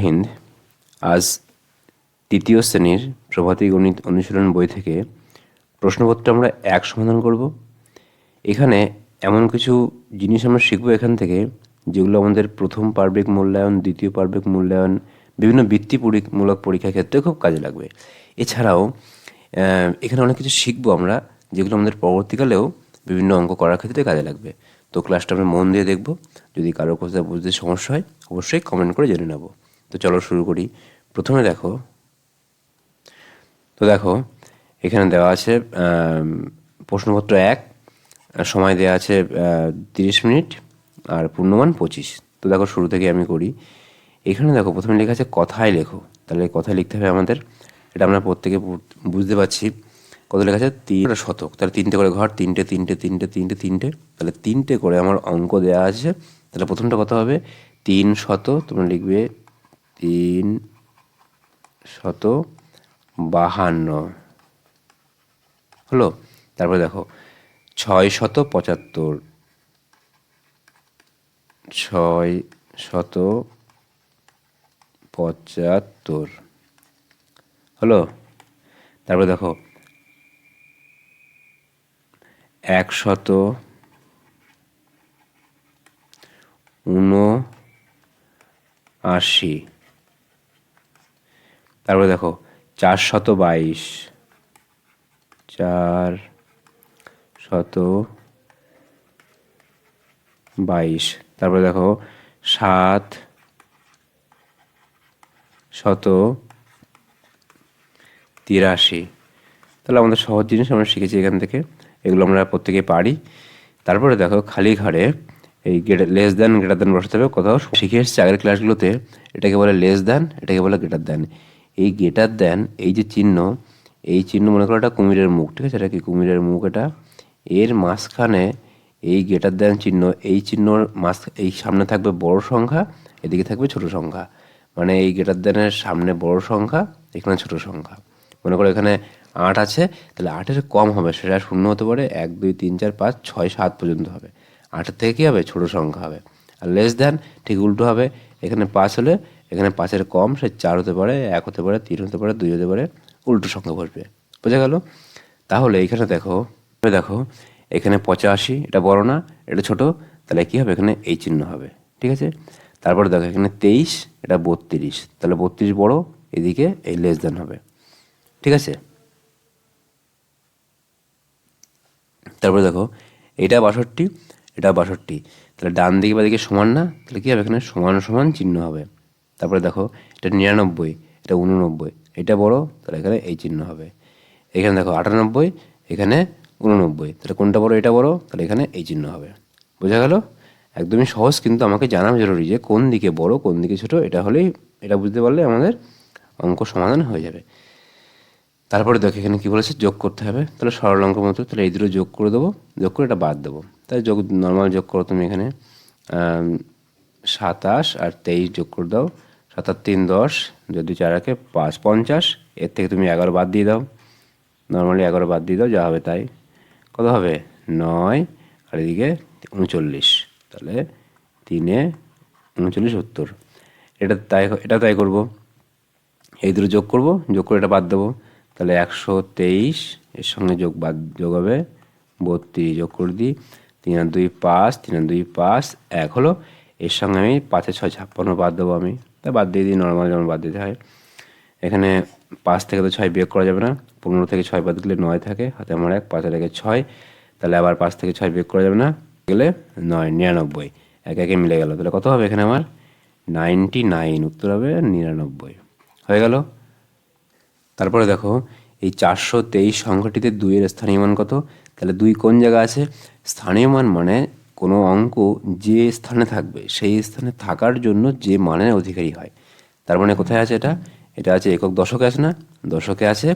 হিন্দ। আজ তৃতীয় শ্রেণীর প্রভাতী গণিত অনুশীলন বই থেকে প্রশ্নপত্র আমরা সমাধান করব। এখানে এমন কিছু জিনিস আমরা শিখব এখান থেকে, যেগুলো আমাদের প্রথম পার্বিক মূল্যায়ন, দ্বিতীয় পার্বিক মূল্যায়ন, বিভিন্ন বৃত্তিমূলক পরীক্ষার ক্ষেত্রে খুব কাজে লাগবে। এছাড়াও এখানে অনেক কিছু শিখবো আমরা, যেগুলো আমাদের পরবর্তীকালেও বিভিন্ন অঙ্ক করার ক্ষেত্রে কাজে লাগবে। তো ক্লাসটা আমরা মন দিয়ে দেখব। যদি কারোর কোথাও বুঝতে সমস্যা হয় অবশ্যই কমেন্ট করে জেনে নেব। তো চলো শুরু করি। প্রথমে দেখো এখানে দেওয়া আছে প্রশ্নপত্র 1, সময় দেওয়া আছে 30 মিনিট আর পূর্ণমান 25। তো দেখো শুরু থেকে আমি করি। এখানে দেখো প্রথমে লেখা আছে কথায় লেখো। তাহলে কথায় লিখতে হবে আমাদের, এটা আমরা প্রত্যেকে বুঝতে পারছি। কত লেখা আছে? 3 শতক। তাহলে 3টে করে ঘর, 3টে 3টে 3টে 3টে 3টে, তাহলে 3টে করে আমার অঙ্ক দেওয়া আছে। তাহলে প্রথমটা কত হবে? 300, তোমরা লিখবে 352 হলো। তারপরে দেখো 675, 675 হলো। তারপরে দেখো 179। তারপরে দেখো 422, 422। তারপরে দেখো 783। তাহলে আমাদের সহজ জিনিস আমরা শিখেছি এখান থেকে, এগুলো আমরা প্রত্যেকে পারি। তারপরে দেখো খালি ঘরে এই লেস দ্যান গ্রেটার দ্যান বসাতে হবে। কোথাও শিখে এসেছি আগের ক্লাসগুলোতে, এটাকে বলে লেস দ্যান, এটাকে বলে গ্রেটার দ্যান। এই গ্রেটার দ্যান, এই যে চিহ্ন, এই চিহ্ন মনে করো এটা কুমিরের মুখ, ঠিক আছে? এটা কি কুমিরের মুখ? এটা এর মাঝখানে এই গ্রেটার দ্যান চিহ্ন, এই চিহ্নর এই সামনে থাকবে বড় সংখ্যা, এদিকে থাকবে ছোট সংখ্যা। মানে এই গ্রেটার দ্যানের সামনে বড় সংখ্যা, এখানে ছোট সংখ্যা। মনে করো এখানে 8 আছে, তাহলে 8-এর কম হবে, সেটা 0 হতে পারে, 1 2 3 4 5 6 7 পর্যন্ত হবে। 8-এর থেকে কী হবে? ছোট সংখ্যা হবে। আর লেস দ্যান ঠিক উল্টো হবে, এখানে 5 হলে এখানে 5-এর কম, সে 4 হতে পারে, 1 হতে পারে, 3 হতে পারে, 2 হতে পারে, উল্টো সংখ্যা বসবে। বোঝা গেল? তাহলে এখানে দেখো এখানে 85, এটা বড় না, এটা ছোট, তাহলে কী হবে? এখানে এই চিহ্ন হবে, ঠিক আছে? তারপরে দেখো এখানে 23, এটা 32, তাহলে 32 বড়, এদিকে এই লেস দ্যান হবে, ঠিক আছে? তারপরে দেখো এটা 62, এটা 62, তাহলে ডান দিকে বা দিকে সমান না, তাহলে কী হবে? এখানে সমান সমান চিহ্ন হবে। তারপরে দেখো এটা 99, এটা 89, এটা বড়, তাহলে এখানে এই চিহ্ন হবে। এখানে দেখো 98, এখানে 89, তাহলে কোনটা বড়? এটা বড়, তাহলে এখানে এই চিহ্ন হবে। বোঝা গেল? একদমই সহজ, কিন্তু আমাকে জানা জরুরি যে কোন দিকে বড় কোন দিকে ছোট। এটা হলেই, এটা বুঝতে পারলে আমাদের অঙ্ক সমাধান হয়ে যাবে। তারপরে দেখো এখানে কী বলেছে? যোগ করতে হবে। তাহলে সরল অঙ্ক মতো, তাহলে এই দুটো যোগ করে দেবো, যোগ করে এটা বাদ দেবো। তাই নর্মাল যোগ করো তুমি। এখানে 27 আর 23 যোগ করে দাও। 7 আর 3 10, যদি 4 রাখে 5 50, এর থেকে তুমি 11 বাদ দিয়ে দাও। নর্মালি 11 বাদ দিয়ে দাও, যা হবে তাই। কত হবে? 9, আর এদিকে 39, তাহলে 3 39 70। এটা তাই করবো। এই দুটো যোগ করব, যোগ করে এটা বাদ দেবো। তাহলে 123, এর সঙ্গে যোগ হবে 32, যোগ করে দিই। 3 আর 2 5, 3 আর 2 5, 1 হলো। এর সঙ্গে আমি 5 আর 6 56 বাদ দেবো আমি, তাই বাদ দিয়ে দিই, নর্মাল যেমন বাদ দিতে হয়। এখানে 5 থেকে তো 6 বিয়োগ করা যাবে না, 15 থেকে 6 বাদ দিলে 9 থাকে, হাতে আমার 1, 5 আর 1 6, তাহলে আবার 5 থেকে 6 বিয়োগ করা যাবে না, গেলে 9 99, একে মিলে গেল। তাহলে কত হবে এখানে আমার? 99, উত্তর হবে 99। হয়ে গেল? তারপরে দেখো এই 423 সংখ্যাটিতে 2-এর স্থানীয় মান কত? তাহলে 2 কোন জায়গা আছে? স্থানীয় মান মানে কোনো অঙ্ক যে স্থানে থাকবে সেই স্থানে থাকার জন্য যে মানের অধিকারী হয়। তার মানে কোথায় আছে এটা? এটা আছে একক দশকে, আছে না? দশকে আছে।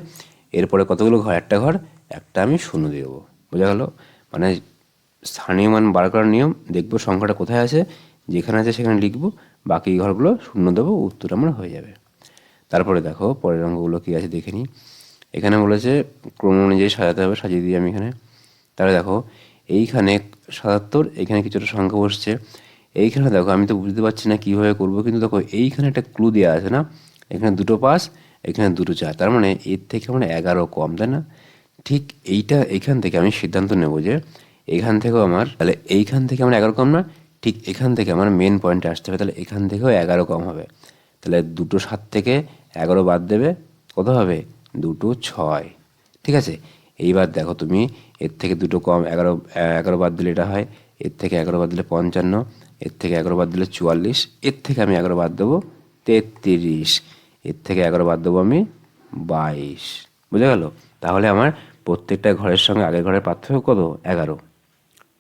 এরপরে কতগুলো ঘর? একটা ঘর, একটা আমি শূন্য দিয়ে দেবো। বোঝা গেল? মানে স্থানীয় মান বার করার নিয়ম, দেখবো সংখ্যাটা কোথায় আছে, যেখানে আছে সেখানে লিখবো, বাকি ঘরগুলো শূন্য দেবো, উত্তর আমার হয়ে যাবে। তারপরে দেখো পরের অঙ্কগুলো কী আছে দেখে নিই। এখানে বলেছে ক্রম অনুযায়ী সাজাতে হবে, সাজিয়ে দিই আমি এখানে। তাহলে দেখো এইখানে 77, এইখানে কিছুটা সংখ্যা বসছে, এইখানে দেখো আমি তো বুঝতে পারছি না কীভাবে করবো, কিন্তু দেখো এইখানে একটা ক্লু দেওয়া আছে না, এখানে দুটো 5, এখানে দুটো 4, তার মানে এর থেকে আমার 11 কম, তাই না? ঠিক এইখান থেকে আমি সিদ্ধান্ত নেব যে এখান থেকেও আমার, তাহলে এইখান থেকে আমার 11 কম না, ঠিক এখান থেকে আমার মেন পয়েন্টে আসতে হবে, তাহলে এখান থেকেও 11 কম হবে। তাহলে 2 7 থেকে 11 বাদ দেবে, কত হবে? 2 6। ঠিক আছে, এইবার দেখো তুমি এর থেকে 2 কম 11 বাদ দিলে এটা হয়, এর থেকে 11 বাদ দিলে 55, এর থেকে 11 বাদ দিলে 44, এর থেকে আমি 11 বাদ দেবো 33, এর থেকে 11 বাদ দেবো আমি 22। বুঝা গেল? তাহলে আমার প্রত্যেকটা ঘরের সঙ্গে আগের ঘরের পার্থক্য কত? 11।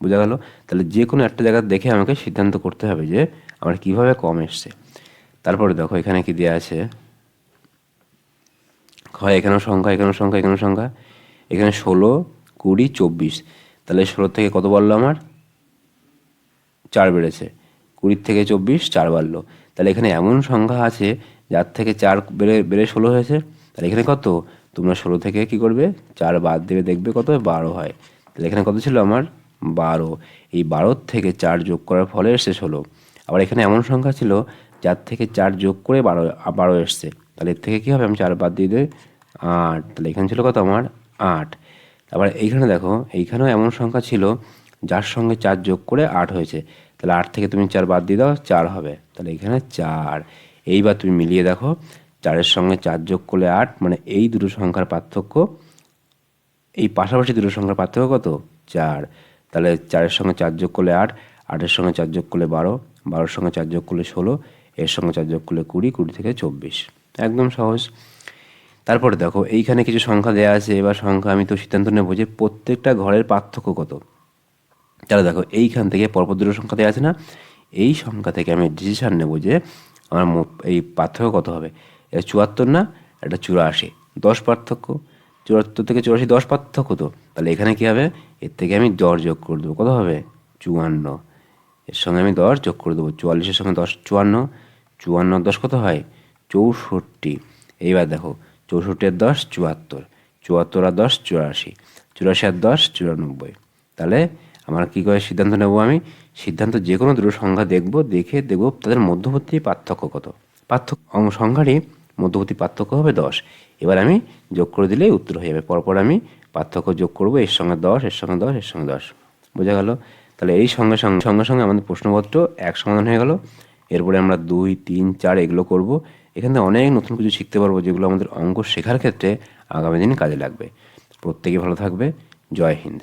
বোঝা গেল? তাহলে যে কোনো একটা জায়গা দেখে আমাকে সিদ্ধান্ত করতে হবে যে আমার কিভাবে কম এসছে। তারপরে দেখো এখানে কি দেওয়া আছে, হয় এখানেও সংখ্যা, এখানেও সংখ্যা, এখানেও সংখ্যা, এখানে 16 20 24, তাহলে 16 থেকে কত বাড়লো আমার? 4 বেড়েছে। 20 থেকে 24 4 বাড়লো। তাহলে এখানে এমন সংখ্যা আছে যার থেকে 4 বেড়ে বেড়ে 16 হয়েছে। তাহলে এখানে কত? তোমরা 16 থেকে কি করবে? 4 বাদ দেবে, দেখবে কত? 12 হয়। তাহলে এখানে কত ছিল আমার? 12। এই 12 থেকে 4 যোগ করার ফলে এসছে 16। আবার এখানে এমন সংখ্যা ছিল যার থেকে 4 যোগ করে 12 এসছে। তাহলে এর থেকে কী হবে? আমি 4 বাদ দিয়ে দেবে 8। তাহলে এখানে ছিল কত আমার? 8। তারপরে এইখানে দেখো, এইখানেও এমন সংখ্যা ছিল যার সঙ্গে 4 যোগ করে 8 হয়েছে। তাহলে 8 থেকে তুমি 4 বাদ দিয়ে দাও, 4 হবে। তাহলে এখানে 4। এইবার তুমি মিলিয়ে দেখো, 4-এর সঙ্গে 4 যোগ করলে 8, মানে এই দুটো সংখ্যার পার্থক্য, এই পাশাপাশি দুটো সংখ্যার পার্থক্য কত? 4। তাহলে 4-এর সঙ্গে 4 যোগ করলে 8, 8-এর সঙ্গে 4 যোগ করলে 12, 12-এর সঙ্গে 4 যোগ করলে 16, এর সঙ্গে 4 যোগ করলে 20, 20 থেকে 24। একদম সহজ। তারপরে দেখো এইখানে কিছু সংখ্যা দেওয়া আছে, এবার সংখ্যা আমি তো সিদ্ধান্ত নেবো যে প্রত্যেকটা ঘরের পার্থক্য কত। তাহলে দেখো এইখান থেকে পরপর দুটো সংখ্যা দেওয়া আছে না, এই সংখ্যা থেকে আমি ডিসিশান নেব যে আমার এই পার্থক্য কত হবে। এটা 74 না, এটা 84, 10 পার্থক্য। 74 থেকে 84 10 পার্থক্য তো, তাহলে এখানে কী হবে? এর থেকে আমি 10 যোগ করে দেবো, কত হবে? 54। এর সঙ্গে আমি 10 যোগ করে দেবো, 44-এর সঙ্গে 10 54, 54 10 কত হয়? 64। এইবার দেখো 64 আর 10 74, 74 আর 10 84, 84 আর 10 94। তাহলে আমার কী করে সিদ্ধান্ত নেব? আমি সিদ্ধান্ত যে কোনো দুটো সংখ্যা দেখে দেখব তাদের মধ্যবর্তী পার্থক্য কত। সংখ্যারই মধ্যবর্তী পার্থক্য হবে 10। এবার আমি যোগ করে দিলেই উত্তর হয়ে যাবে। পরপর আমি পার্থক্য যোগ করব, এর সঙ্গে 10, এর সঙ্গে 10, এর সঙ্গে 10। বোঝা গেল? তাহলে এই সঙ্গে সঙ্গে আমাদের প্রশ্নপত্র এক সমাধান হয়ে গেল। এরপরে আমরা 2 3 4 এগুলো করব। এখান থেকে অনেক নতুন কিছু শিখতে পারবো, যেগুলো আমাদের অঙ্ক শেখার ক্ষেত্রে আগামী দিন কাজে লাগবে। প্রত্যেকে ভালো থাকবে। জয় হিন্দ।